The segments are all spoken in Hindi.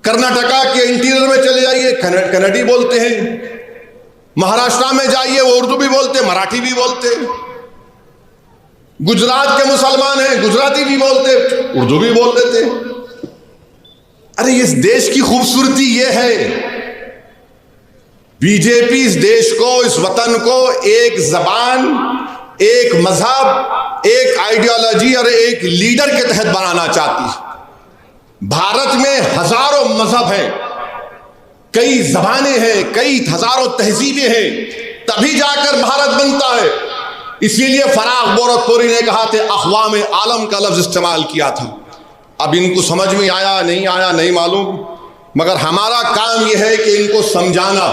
कर्नाटका के इंटीरियर में चले जाइए कन्नड़ी बोलते हैं, महाराष्ट्र में जाइए वो उर्दू भी बोलते, मराठी भी बोलते, गुजरात के मुसलमान हैं गुजराती भी बोलते, उर्दू भी बोल देते। अरे इस देश की खूबसूरती ये है, बीजेपी इस देश को, इस वतन को एक जबान, एक मजहब, एक आइडियोलॉजी और एक लीडर के तहत बनाना चाहती है। भारत में हजारों मजहब हैं, कई जबानें हैं, कई हजारों तहजीबें हैं, तभी जाकर भारत बनता है। इसीलिए फराग गोरखपुरी ने कहा था, अक़वाम आलम का लफ्ज इस्तेमाल किया था। अब इनको समझ में आया नहीं मालूम, मगर हमारा काम यह है कि इनको समझाना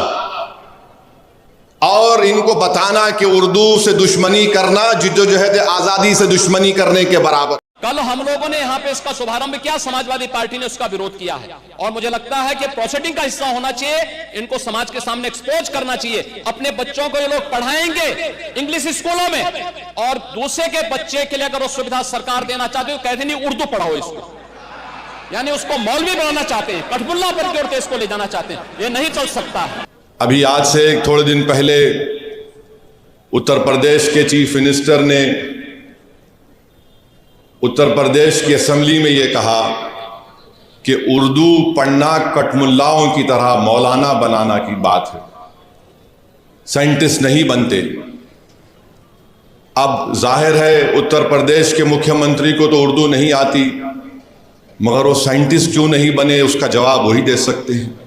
और इनको बताना कि उर्दू से दुश्मनी करना जिद्दोजहद आज़ादी से दुश्मनी करने के बराबर। कल हम लोगों ने यहाँ पे इसका शुभारंभ किया, समाजवादी पार्टी ने उसका विरोध किया है और मुझे लगता है कि प्रोसीडिंग का हिस्सा होना चाहिए, इनको समाज के सामने एक्सपोज करना चाहिए। अपने बच्चों को ये लोग पढ़ाएंगे इंग्लिश स्कूलों में और दूसरे के बच्चे के लिए अगर वो सुविधा सरकार देना चाहते हो, कहते नहीं उर्दू पढ़ाओ इसको, यानी उसको मौलवी बनाना चाहते हैं, कठपुल्ला पर जोड़ के इसको ले जाना चाहते हैं। ये नहीं चल सकता। अभी आज से थोड़े दिन पहले उत्तर प्रदेश के चीफ मिनिस्टर ने उत्तर प्रदेश की असेंबली में यह कहा कि उर्दू पढ़ना कठमुल्लाओं की तरह मौलाना बनाना की बात है, साइंटिस्ट नहीं बनते। अब जाहिर है उत्तर प्रदेश के मुख्यमंत्री को तो उर्दू नहीं आती, मगर वो साइंटिस्ट क्यों नहीं बने, उसका जवाब वही दे सकते हैं।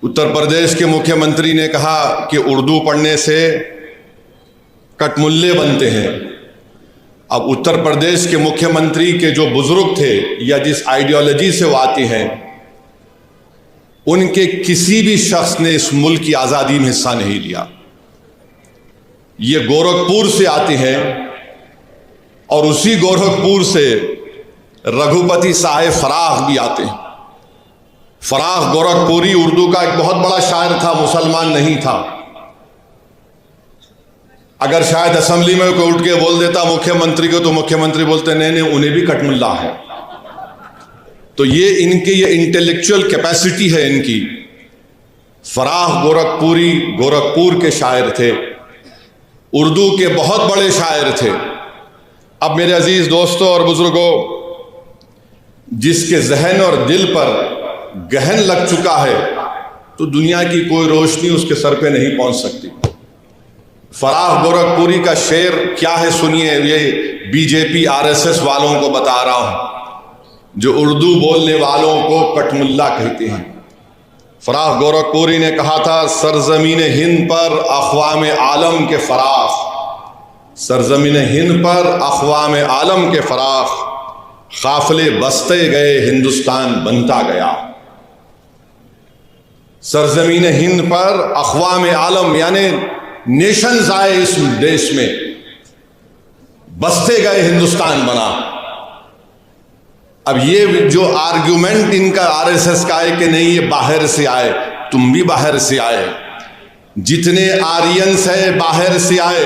उत्तर प्रदेश के मुख्यमंत्री ने कहा कि उर्दू पढ़ने से कठमुल्ले बनते हैं। अब उत्तर प्रदेश के मुख्यमंत्री के जो बुजुर्ग थे या जिस आइडियोलॉजी से वो आते हैं, उनके किसी भी शख्स ने इस मुल्क की आज़ादी में हिस्सा नहीं लिया। ये गोरखपुर से आते हैं और उसी गोरखपुर से रघुपति साहेब फराग भी आते हैं। फराग गोरखपुरी उर्दू का एक बहुत बड़ा शायर था, मुसलमान नहीं था। अगर शायद असेंबली में कोई उठ के बोल देता मुख्यमंत्री को, तो मुख्यमंत्री बोलते नहीं उन्हें भी कठमुल्ला है। तो ये इनकी ये इंटेलेक्चुअल कैपेसिटी है इनकी। फराग गोरखपुरी गोरखपुर के शायर थे, उर्दू के बहुत बड़े शायर थे। अब मेरे अजीज दोस्तों और बुजुर्गों, जिसके जहन और दिल पर गहन लग चुका है, तो दुनिया की कोई रोशनी उसके सर पे नहीं पहुंच सकती। फराग गोरखपुरी का शेर क्या है सुनिए, ये बीजेपी आरएसएस वालों को बता रहा हूं, जो उर्दू बोलने वालों को कठमुल्ला कहते हैं। फराग गोरखपुरी ने कहा था, सरजमीन हिंद पर अक़वाम आलम के फराख, सरजमीन हिंद पर अक़वाम आलम के फराख, काफिले बसते गए हिंदुस्तान बनता गया। सरजमीन हिंद पर अक़वाम आलम यानी नेशंस आए इस देश में, बसते गए हिंदुस्तान बना। अब ये जो आर्ग्यूमेंट इनका आरएसएस का है कि नहीं ये बाहर से आए, तुम भी बाहर से आए, जितने आर्यंस है बाहर से आए,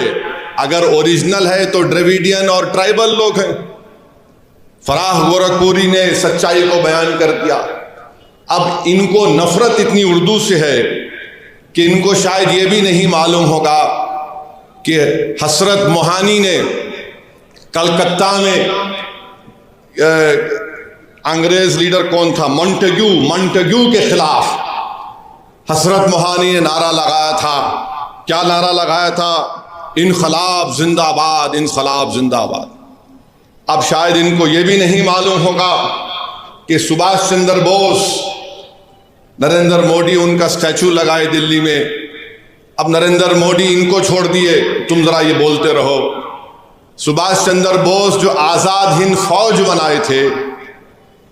अगर ओरिजिनल है तो द्रविडियन और ट्राइबल लोग हैं। फराग गोरखपुरी ने सच्चाई को बयान कर दिया। अब इनको नफरत इतनी उर्दू से है कि इनको शायद ये भी नहीं मालूम होगा कि हसरत मोहानी ने कलकत्ता में अंग्रेज लीडर कौन था, मॉन्टेग्यू के खिलाफ हसरत मोहानी ने नारा लगाया था। क्या नारा लगाया था? इनकलाब जिंदाबाद, इनकलाब जिंदाबाद। अब शायद इनको यह भी नहीं मालूम होगा कि सुभाष चंद्र बोस, नरेंद्र मोदी उनका स्टैचू लगाए दिल्ली में। अब नरेंद्र मोदी इनको छोड़ दिए, तुम जरा ये बोलते रहो। सुभाष चंद्र बोस जो आजाद हिंद फौज बनाए थे,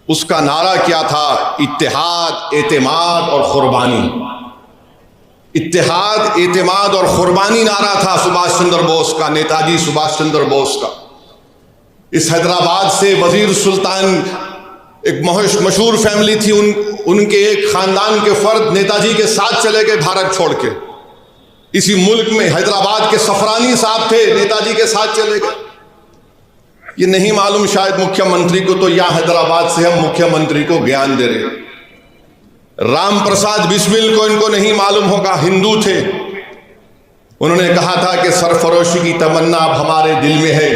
उसका नारा क्या था? इत्तेहाद, एतमाद और कुर्बानी। इत्तेहाद, एतमाद और कुर्बानी नारा था सुभाष चंद्र बोस का, नेताजी सुभाष चंद्र बोस का। इस हैदराबाद से वजीर सुल्तान एक मशहूर फैमिली थी, उनके एक खानदान के फर्द नेताजी के साथ चले गए भारत छोड़ के। इसी मुल्क में हैदराबाद के सफरानी साहब थे, नेताजी के साथ चले गए। ये नहीं मालूम शायद मुख्यमंत्री को, तो यहां हैदराबाद से हम मुख्यमंत्री को ज्ञान दे रहे। राम प्रसाद बिस्मिल को इनको नहीं मालूम होगा, हिंदू थे। उन्होंने कहा था कि सरफरोशी की तमन्ना अब हमारे दिल में है।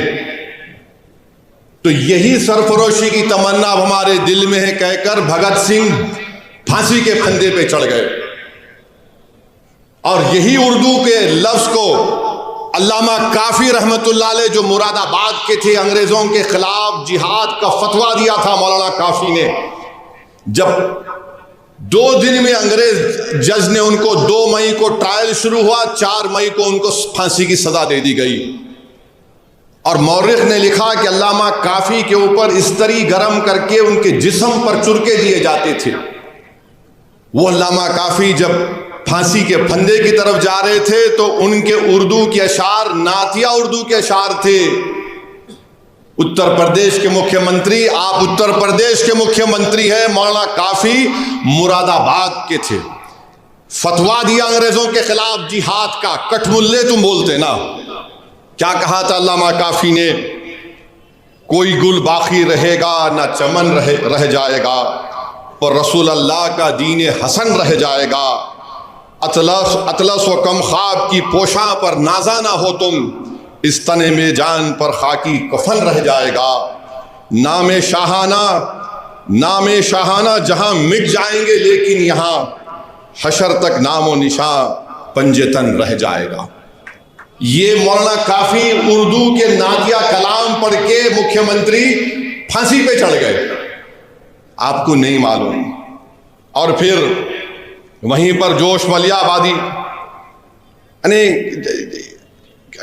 तो यही सरफरोशी की तमन्ना अब हमारे दिल में है कहकर भगत सिंह फांसी के फंदे पे चढ़ गए। और यही उर्दू के लफ्ज को अल्लामा काफी रहमतुल्लाह अलैह, जो मुरादाबाद के थे, अंग्रेजों के खिलाफ जिहाद का फतवा दिया था मौलाना काफी ने, जब 2 दिन में अंग्रेज जज ने उनको 2 मई को ट्रायल शुरू हुआ, 4 मई को उनको फांसी की सजा दे दी गई। और मौरिख ने लिखा कि अल्लामा काफी के ऊपर इस्तरी गरम करके उनके जिस्म पर चुरके दिए जाते थे। वो अल्लामा काफी जब फांसी के फंदे की तरफ जा रहे थे तो उनके उर्दू के अशार नातिया उर्दू के अशार थे। उत्तर प्रदेश के मुख्यमंत्री, आप उत्तर प्रदेश के मुख्यमंत्री हैं, मौलाना काफी मुरादाबाद के थे। फतवा दिया अंग्रेजों के खिलाफ जिहाद का, कठमुल्ले तुम बोलते ना। क्या कहा था अल्लामा काफी ने? कोई गुल बाकी रहेगा ना चमन रह जाएगा, पर रसूल अल्लाह का दीन हसन रह जाएगा। अतलस व कम ख्वाब की पोशा पर नाजा ना हो तुम, इस तने में जान पर खाकी कफन रह जाएगा। नामे शाहाना जहां मिट जाएंगे, लेकिन यहां हशर तक नामो निशा पंजेतन रह जाएगा। ये मौलाना काफी उर्दू के नातिया कलाम पढ़ के मुख्यमंत्री फांसी पे चढ़ गए, आपको नहीं मालूम। और फिर वहीं पर जोश मलियाबादी, यानी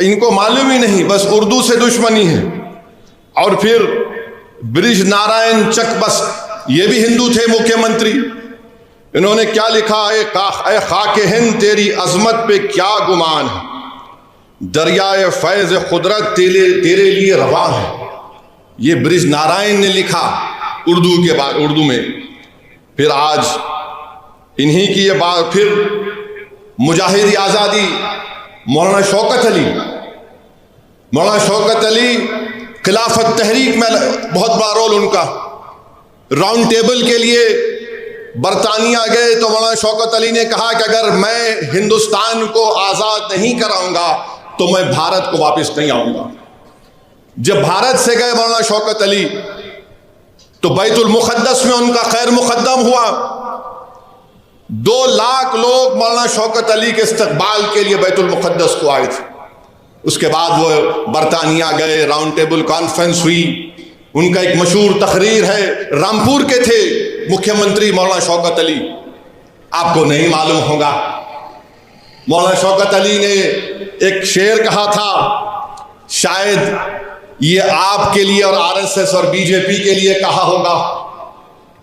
इनको मालूम ही नहीं, बस उर्दू से दुश्मनी है। और फिर ब्रिज नारायण चकबस, ये भी हिंदू थे मुख्यमंत्री। इन्होंने क्या लिखा? ए खाके हिंद तेरी अजमत पे क्या गुमान है, दरियाए फैज कुदरत तेरे लिए रवा है। ये ब्रिज नारायण ने लिखा उर्दू के बाद, उर्दू में। फिर आज इन्हीं की ये बात, फिर मुजाहिद आज़ादी मौलाना शौकत अली खिलाफत तहरीक में बहुत बड़ा रोल उनका। राउंड टेबल के लिए बरतानिया गए तो मौलाना शौकत अली ने कहा कि अगर मैं हिंदुस्तान को आज़ाद नहीं कराऊंगा तो मैं भारत को वापस नहीं आऊंगा। जब भारत से गए मौलाना शौकत अली तो बैतुल मुक़द्दस में उनका खैर मुक़द्दम हुआ। 2 लाख लोग मौलाना शौकत अली के इस्तकबाल के लिए बैतुल मुक़द्दस को आए थे। उसके बाद वो बरतानिया गए, राउंड टेबल कॉन्फ्रेंस हुई। उनका एक मशहूर तकरीर है, रामपुर के थे मुख्यमंत्री मौलाना शौकत अली, आपको नहीं मालूम होगा। मौलाना शौकत अली ने एक शेर कहा था, शायद ये आपके लिए और आरएसएस और बीजेपी के लिए कहा होगा,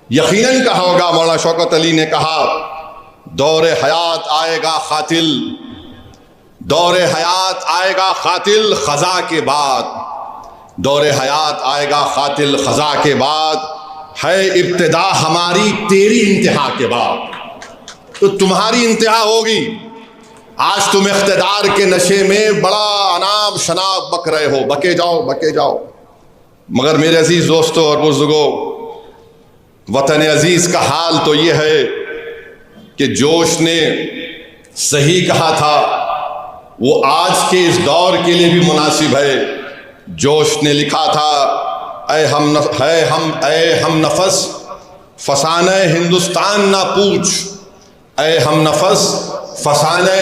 यकीनन कहा होगा। मौलाना शौकत अली ने कहा, दौरे हयात आएगा खातिल, दौरे हयात आएगा खातिल खजा के बाद, दौरे हयात आएगा खातिल खजा के बाद, है इब्तिदा हमारी तेरी इंतहा के बाद। तो तुम्हारी इंतहा होगी। आज तुम इख्तिदार के नशे में बड़ा अनाब शनाब बक रहे हो, बके जाओ बके जाओ। मगर मेरे अजीज दोस्तों और बुजुर्गों, वतन अजीज का हाल तो ये है कि जोश ने सही कहा था, वो आज के इस दौर के लिए भी मुनासिब है। जोश ने लिखा था, ऐ हम नफस फसाने हिंदुस्तान ना पूछ, ऐ हम नफस फसाने